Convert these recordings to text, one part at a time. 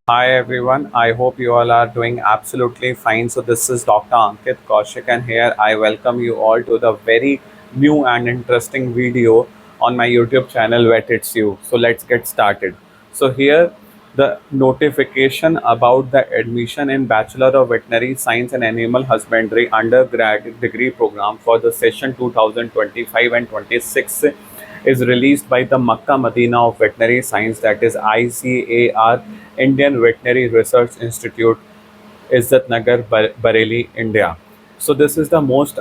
Hi everyone, I hope you all are doing absolutely fine. So, this is Dr. Ankit Kaushik, and here I welcome you all to the very new and interesting video on my YouTube channel, Vet It's You. So, let's get started. So, here the notification about the admission in Bachelor of Veterinary Science and Animal Husbandry undergrad degree program for the session 2025 and 26 is released by the Makkah Medina of Veterinary Science, that is ICAR, Indian Veterinary Research Institute, Izzat Nagar, Bareilly, India. So this is the most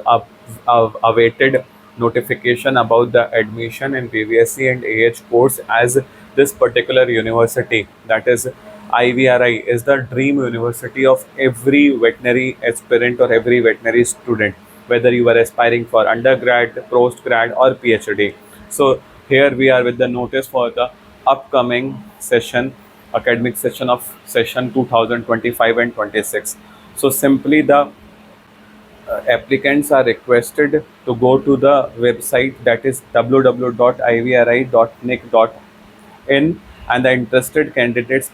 awaited notification about the admission in BVSC and AH course, as this particular university, that is IVRI, is the dream university of every veterinary aspirant or every veterinary student, whether you are aspiring for undergrad, postgrad, or PhD. So here we are with the notice for the upcoming session, academic session of session 2025 and 26. So simply the applicants are requested to go to the website, that is www.ivri.nic.in, and the interested candidates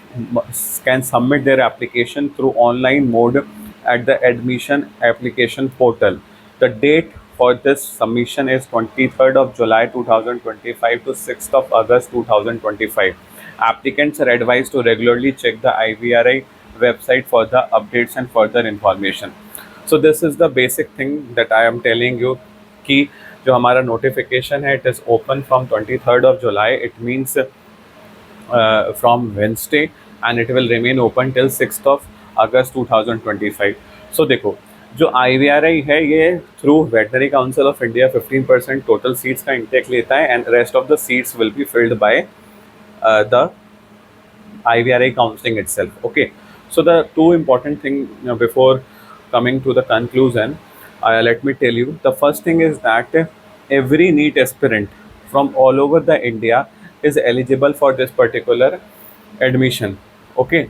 can submit their application through online mode at the admission application portal. The date for this submission is 23rd of July 2025 to 6th of August 2025. Applicants are advised to regularly check the IVRI website for the updates and further information. So this is the basic thing that I am telling you कि जो हमारा notification है, it is open from 23rd of July. It means from Wednesday, and it will remain open till 6th of August 2025. So देखो, जो IVRI है ये through veterinary council of India 15% total seats का intake लेता है, and rest of the seats will be filled by the IVRI counseling itself. Okay, so the two important thing, before coming to the conclusion, let me tell you. The first thing is that every NEET aspirant from all over the India is eligible for this particular admission. Okay,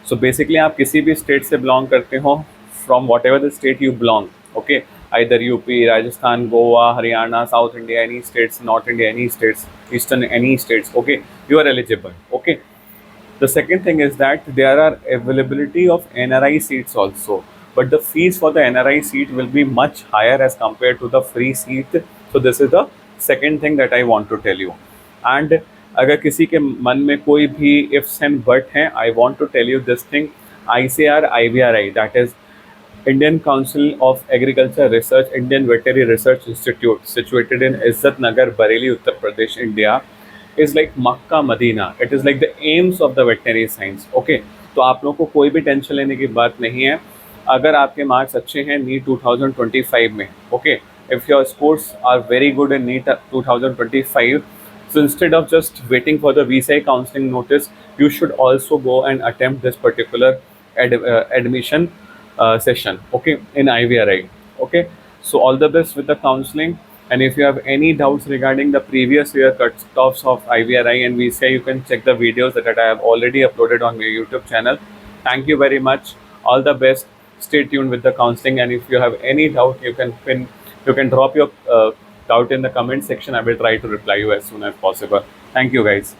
so basically आप किसी भी state से belong करते हो, from whatever the state you belong. Okay, either UP, Rajasthan, Goa, Haryana, South India, any states, North India, any states, Eastern, any states. Okay, you are eligible. Okay, the second thing is that there are availability of NRI seats also, but the fees for the NRI seat will be much higher as compared to the free seat. So this is the second thing that I want to tell you. And अगर किसी के मन में कोई भी ifs and but हैं, I want to tell you this thing. ICAR IVRI, that is Indian Council of Agriculture Research, Indian Veterinary Research Institute, situated in Izzat Nagar, Bareilly, Uttar Pradesh, India, is like Makkah Medina. It is like the aims of the veterinary science. Okay, तो आप लोगों को कोई भी tension लेने की बात नहीं है अगर आपके मार्क्स अच्छे हैं नीट 2025 में. Okay, if your scores are very good in NEET 2025, so instead of just waiting for the VCI counseling notice, you should also go and attempt this particular admission session, okay, in IVRI. Okay, so all the best with the counseling. And if you have any doubts regarding the previous year cutoffs of IVRI and VCI, you can check the videos that I have already uploaded on my YouTube channel. Thank you very much. All the best. Stay tuned with the counseling. And if you have any doubt, you can drop your doubt in the comment section. I will try to reply you as soon as possible. Thank you, guys.